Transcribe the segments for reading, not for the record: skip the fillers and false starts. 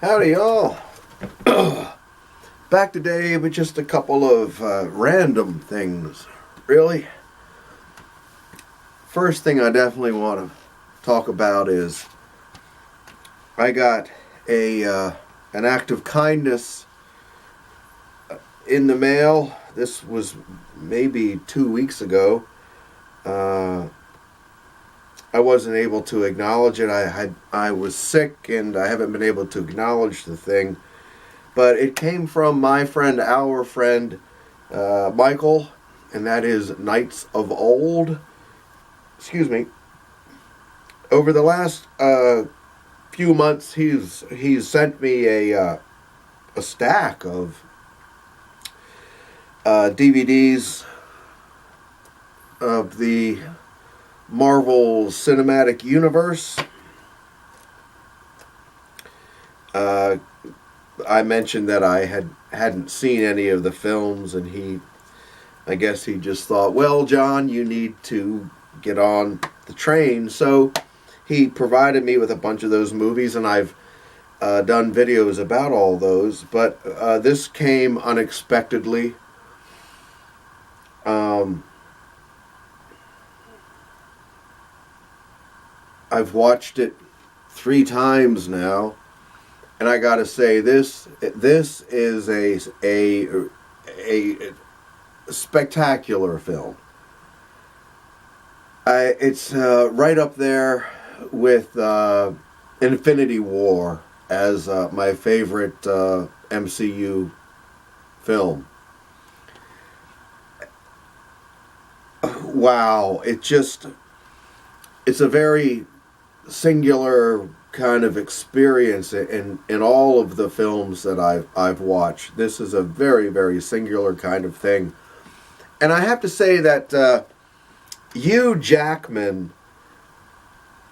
Howdy, y'all. Back today with just a couple of random things. Really? First thing I definitely want to talk about is I got an act of kindness in the mail. This was maybe 2 weeks ago. I wasn't able to acknowledge it. I was sick and I haven't been able to acknowledge the thing. But it came from our friend, Michael, and that is Knights of Old. Excuse me. Over the last few months, he's sent me a stack of DVDs of the Marvel Cinematic Universe. I mentioned that I hadn't seen any of the films, and I guess he just thought, well, John, you need to get on the train. So he provided me with a bunch of those movies, and I've done videos about all those. But this came unexpectedly. I've watched it 3 times now, and I gotta say, this is a spectacular film. It's right up there with Infinity War as my favorite MCU film. Wow, it's a very singular kind of experience in all of the films that I've watched. This is a very, very singular kind of thing. And I have to say that Hugh Jackman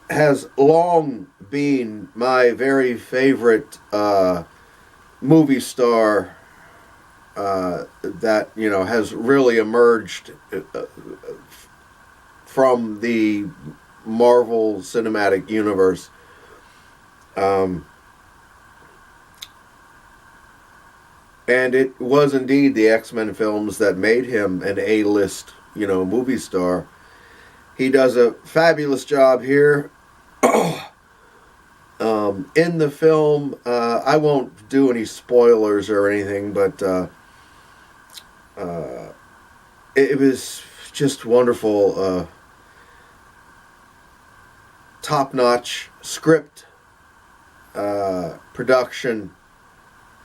has long been my very favorite movie star that, has really emerged from the Marvel Cinematic Universe. And it was indeed the X-Men films that made him an A-list, movie star. He does a fabulous job here. In the film, I won't do any spoilers or anything, but it was just wonderful. Top-notch script, production,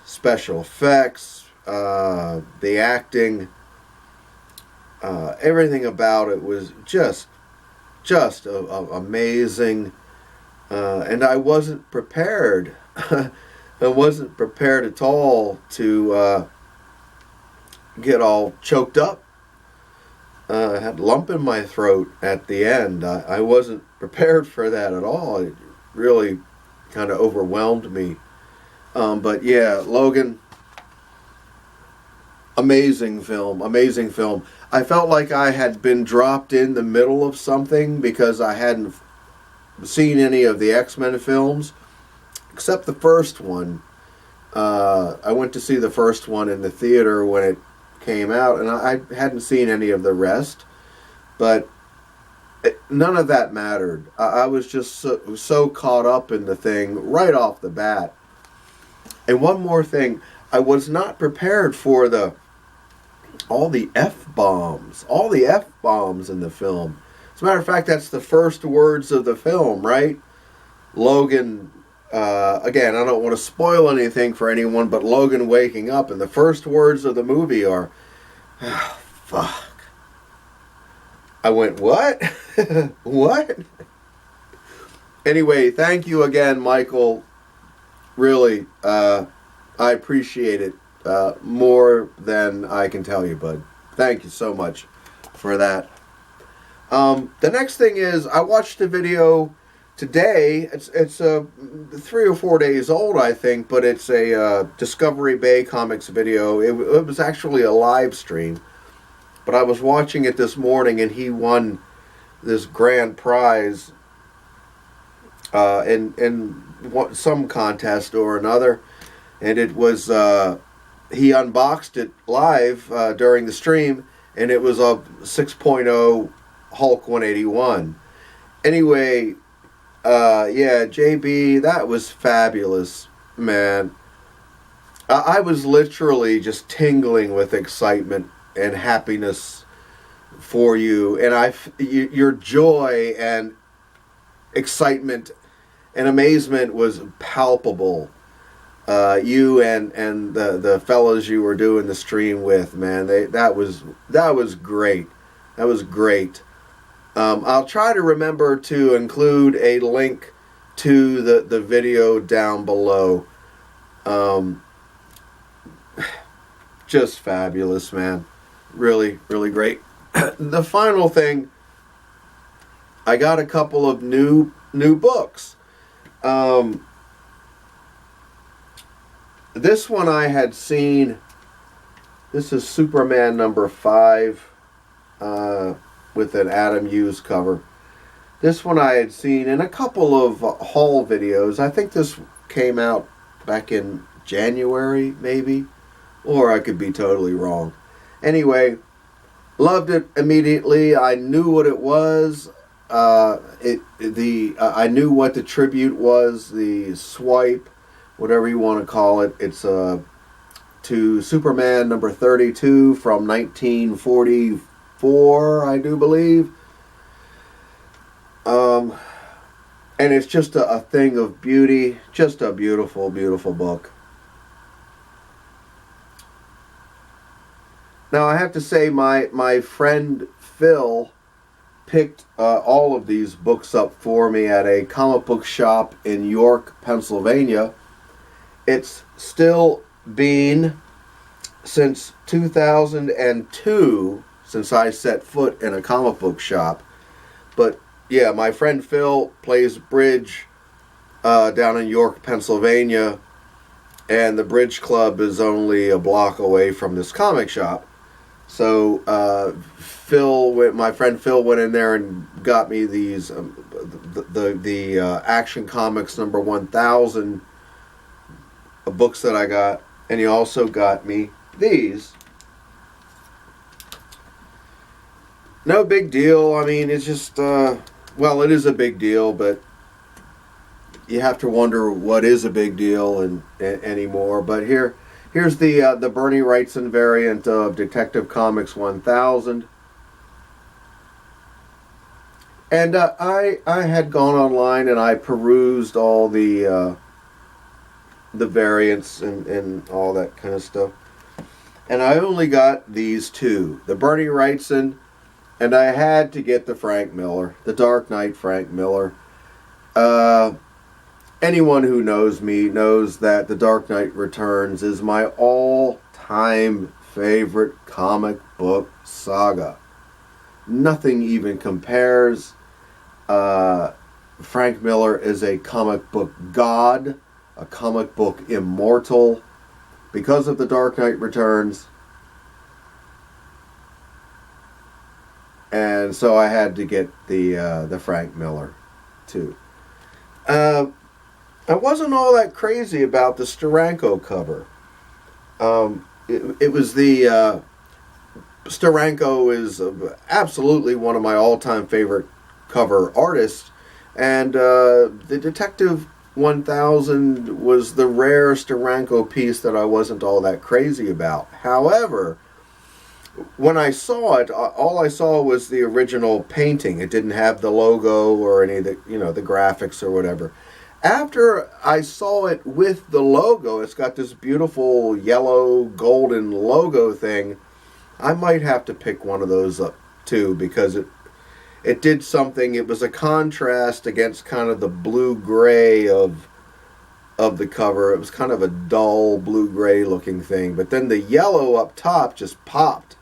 special effects, the acting, everything about it was just amazing. And I wasn't prepared. I wasn't prepared at all to get all choked up. I had a lump in my throat at the end. I wasn't prepared for that at all. It really kind of overwhelmed me. But yeah, Logan, amazing film. I felt like I had been dropped in the middle of something because I hadn't seen any of the X-Men films, except the first one. I went to see the first one in the theater when it came out, and I hadn't seen any of the rest, but none of that mattered. I was just so caught up in the thing right off the bat. And one more thing, I was not prepared for all the F-bombs in the film. As a matter of fact, that's the first words of the film, right? Logan, again, I don't want to spoil anything for anyone, but Logan waking up, and the first words of the movie are, oh, fuck. I went, what? What? Anyway, thank you again, Michael. Really, I appreciate it more than I can tell you, bud. Thank you so much for that. The next thing is, I watched a video today. It's 3 or 4 days old, I think, but it's a DiscoveryBayComics video. It was actually a live stream, but I was watching it this morning, and he won this grand prize. And some contest or another, and it was he unboxed it live during the stream, and it was a 6.0 Hulk 181. Anyway, yeah, JB, that was fabulous, man. I was literally just tingling with excitement and happiness for you, and your joy and excitement and amazement was palpable. You and the fellas you were doing the stream with, man, that was great. That was great. I'll try to remember to include a link to the video down below. Just fabulous, man. Really, really great. The final thing, I got a couple of new books. This one I had seen. This is Superman number 5 with an Adam Hughes cover. This one I had seen in a couple of haul videos. I think this came out back in January, maybe. Or I could be totally wrong. Anyway, loved it immediately. I knew what it was. I knew what the tribute was, the swipe, whatever you want to call it. It's to Superman number 32 from 1944, I do believe. And it's just a thing of beauty. Just a beautiful, beautiful book. Now, I have to say, my friend Phil picked all of these books up for me at a comic book shop in York, Pennsylvania. It's still been since 2002 since I set foot in a comic book shop. But yeah, my friend Phil plays bridge down in York, Pennsylvania, and the bridge club is only a block away from this comic shop. So my friend Phil went in there and got me these the Action Comics number 1000 books that I got, and he also got me these. No big deal. I mean, it's just well, it is a big deal, but you have to wonder what is a big deal anymore. But here's the Bernie Wrightson variant of Detective Comics 1000. And I had gone online and I perused all the variants and all that kind of stuff. And I only got these two, the Bernie Wrightson, and I had to get the Frank Miller, the Dark Knight Frank Miller. Anyone who knows me knows that The Dark Knight Returns is my all-time favorite comic book saga. Nothing even compares. Frank Miller is a comic book god, a comic book immortal. Because of The Dark Knight Returns. And so I had to get the Frank Miller too. I wasn't all that crazy about the Steranko cover. It was the Steranko is absolutely one of my all-time favorite cover artists, and the Detective 1000 was the rare Steranko piece that I wasn't all that crazy about. However, when I saw it, all I saw was the original painting. It didn't have the logo or any of the, the graphics or whatever. After I saw it with the logo, it's got this beautiful yellow golden logo thing. I might have to pick one of those up too, because it did something. It was a contrast against kind of the blue-gray of the cover. It was kind of a dull blue-gray looking thing. But then the yellow up top just popped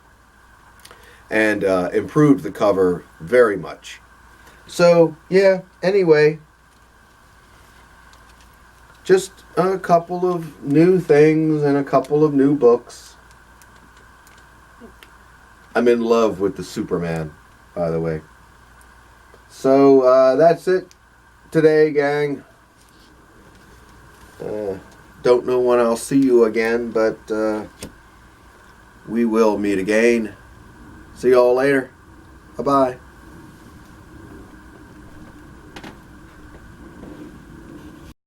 and improved the cover very much. So, yeah, anyway, just a couple of new things and a couple of new books. I'm in love with the Superman, by the way. So, that's it today, gang. Don't know when I'll see you again, but we will meet again. See y'all later. Bye-bye.